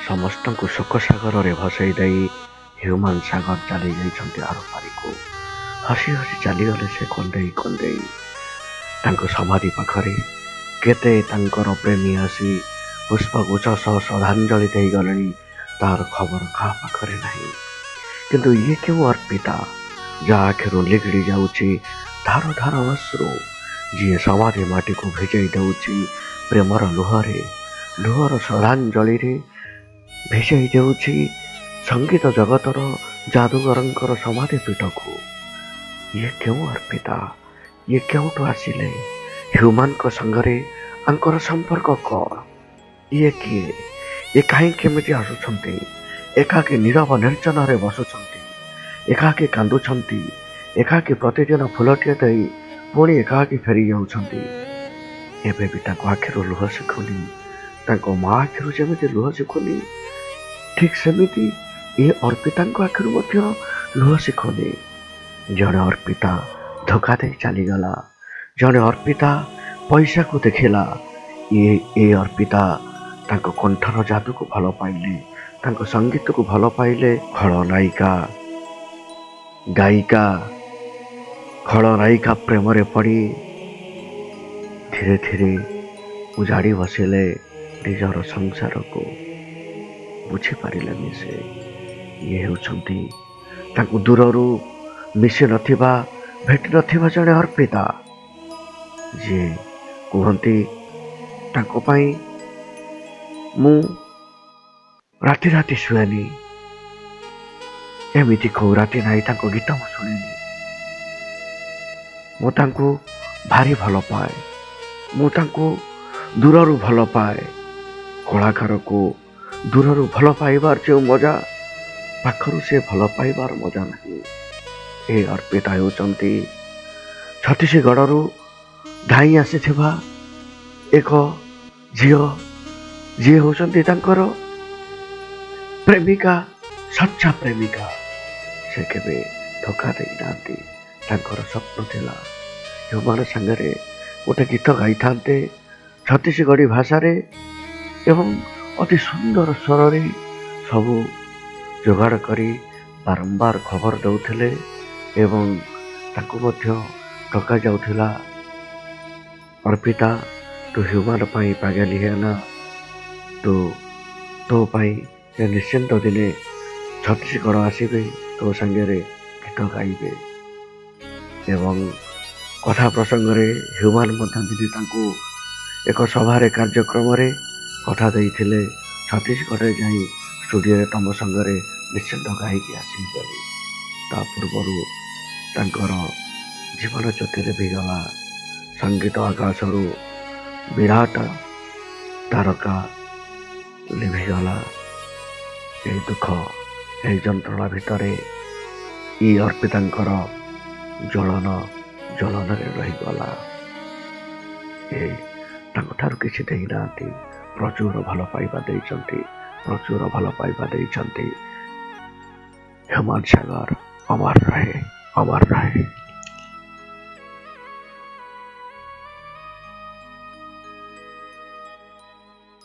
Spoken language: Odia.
ସମସ୍ତଙ୍କୁ ଶୋକ ସାଗରରେ ଭସେଇ ଦେଇ ହ୍ୟୁମାନ ସାଗର ଚାଲି ଯାଇଛନ୍ତି ଆରପାରିକୁ। ହସି ହସି ଚାଲିଗଲେ ସେ କନ୍ଦେଇ କନ୍ଦେଇ। ତାଙ୍କ ସମାଧି ପାଖରେ କେତେ ତାଙ୍କର ପ୍ରେମୀ ଆସି ପୁଷ୍ପଗୁଚ୍ଛ ସହ ଶ୍ରଦ୍ଧାଞ୍ଜଳି ଦେଇଗଲେଣି, ତାର ଖବର କାହା ପାଖରେ ନାହିଁ। କିନ୍ତୁ ଇଏ କେଉଁ ଅର୍ପିତା, ଯାହା ଆଖିରୁ ନିଗିଡ଼ି ଯାଉଛି ଧାର ଧାର ଅଶ୍ରୁ, ଯିଏ ସମାଧି ମାଟିକୁ ଭିଜେଇ ଦେଉଛି ପ୍ରେମର ଲୁହରେ, ଲୁହର ଶ୍ରଦ୍ଧାଞ୍ଜଳିରେ ଭିଜେଇ ଦେଉଛି ସଙ୍ଗୀତ ଜଗତର ଯାଦୁଗରଙ୍କର ସମାଧି ପୀଠକୁ। ଇଏ କେଉଁ ଅର୍ପିତା, ଇଏ କେଉଁଠୁ ଆସିଲେ? ହ୍ୟୁମାନଙ୍କ ସାଙ୍ଗରେ ଆଙ୍କର ସମ୍ପର୍କ କ'ଣ? ଇଏ କିଏ? ଏ କାହିଁକି ଏମିତି ଆସୁଛନ୍ତି? ଏକାକୀ ନୀରବ ନିର୍ଜନରେ ବସୁଛନ୍ତି, ଏକାକୀ କାନ୍ଦୁଛନ୍ତି, ଏକାକୀ ପ୍ରତିଦିନ ଫୁଲଟିଏ ଦେଇ ପୁଣି ଏକାକୀ ଫେରି ଯାଉଛନ୍ତି। ଏବେ ବି ତାଙ୍କ ଆଖିରୁ ଲୁହ ଶିଖୁନି, ତାଙ୍କ ମା ଆଖିରୁ ଯେମିତି ଲୁହ ଶିଖୁନି, ଠିକ୍ ସେମିତି ଏ ଅର୍ପିତାଙ୍କ ଆଖିରୁ ମଧ୍ୟ ଲୁହ ଶିଖୁନି। ଜଣେ ଅର୍ପିତା ଧୋକା ଦେଇ ଚାଲିଗଲା, ଜଣେ ଅର୍ପିତା ପଇସାକୁ ଦେଖିଲା। ଏ ଅର୍ପିତା ତାଙ୍କ କଣ୍ଠର ଯାଦୁକୁ ଭଲ ପାଇଲେ, ତାଙ୍କ ସଙ୍ଗୀତକୁ ଭଲ ପାଇଲେ। ଖଳନାୟିକା ଗାୟିକା, ଖଳନାୟିକା ପ୍ରେମରେ ପଡ଼ି ଧୀରେ ଧୀରେ ଉଜାଡ଼ି ବସିଲେ ନିଜର ସଂସାରକୁ। ବୁଝିପାରିଲେନି ସେ ଇଏ ହେଉଛନ୍ତି ତାଙ୍କୁ ଦୂରରୁ ମିଶି ନଥିବା, ଭେଟି ନଥିବା ଜଣେ ଅର୍ପିତା, ଯିଏ କୁହନ୍ତି ତାଙ୍କ ପାଇଁ ମୁଁ ରାତି ରାତି ଶୁଏନି। ଏମିତି କୋଉ ରାତି ନାହିଁ ତାଙ୍କ ଗୀତ ମୁଁ ଶୁଣିନି। ମୁଁ ତାଙ୍କୁ ଭାରି ଭଲ ପାଏ, ମୁଁ ତାଙ୍କୁ ଦୂରରୁ ଭଲ ପାଏ। କଳାକାରକୁ ଦୂରରୁ ଭଲ ପାଇବାର ଯେଉଁ ମଜା, ପାଖରୁ ସେ ଭଲ ପାଇବାର ମଜା ନାହିଁ। ଏ ଅର୍ପିତା ହେଉଛନ୍ତି ଛତିଶଗଡ଼ରୁ ଧାଇଁ ଆସିଥିବା ଏକ ଝିଅ, ଯିଏ ହେଉଛନ୍ତି ତାଙ୍କର ପ୍ରେମିକା, ସଚ୍ଚା ପ୍ରେମିକା। ସେ କେବେ ଧୋକା ଦେଇନାହାନ୍ତି। ତାଙ୍କର ସ୍ୱପ୍ନ ଥିଲା ହ୍ୟୁମାନ ସାଙ୍ଗରେ ଗୋଟେ ଗୀତ ଗାଇଥାନ୍ତେ ଛତିଶଗଡ଼ୀ ଭାଷାରେ ଏବଂ ଅତି ସୁନ୍ଦର ସ୍ୱରରେ ସବୁ ଯୋଗାଡ଼ କରି ବାରମ୍ବାର ଖବର ଦେଉଥିଲେ ଏବଂ ତାଙ୍କୁ ମଧ୍ୟ ଡକାଯାଉଥିଲା। ଅର୍ପିତା, ତୁ ହ୍ୟୁମାନ ପାଇଁ ପାଗେଲି ହେନା, ତୋ ପାଇଁ ସେ ନିଶ୍ଚିନ୍ତ ଦିନେ ଛତିଶଗଡ଼ ଆସିବେ, ତୋ ସାଙ୍ଗରେ ଗୀତ ଗାଇବେ। ଏବଂ କଥା ପ୍ରସଙ୍ଗରେ ହ୍ୟୁମାନ ମଧ୍ୟ ଦିଦି ତାଙ୍କୁ ଏକ ସଭାରେ କାର୍ଯ୍ୟକ୍ରମରେ କଥା ଦେଇଥିଲେ, ଛତିଶଗଡ଼ରେ ଯାଇ ଷ୍ଟୁଡ଼ିଓରେ ତମ ସାଙ୍ଗରେ ନିଶ୍ଚିନ୍ତ ଗାଇକି ଆସିବି ବୋଲି। ତା ପୂର୍ବରୁ ତାଙ୍କର ଜୀବନ ଜ୍ୟୋତି ଲିଭିଗଲା। ସଙ୍ଗୀତ ଆକାଶରୁ ବିରାଟ ତାରକା ଲିଭିଗଲା। ଏହି ଦୁଃଖ, ଏହି ଯନ୍ତ୍ରଣା ଭିତରେ ଇ ଅର୍ପିତାଙ୍କର ଜ୍ୱଳନରେ ରହିଗଲା। ଏ ତାଙ୍କଠାରୁ କିଛି ଦେଇନାହାନ୍ତି, ପ୍ରଚୁର ଭଲ ପାଇବା ଦେଇଛନ୍ତି, ପ୍ରଚୁର ଭଲ ପାଇବା ଦେଇଛନ୍ତି। ହ୍ୟୁମାନ ସାଗର ଅମର ରହେ, ଅମର ରହେ।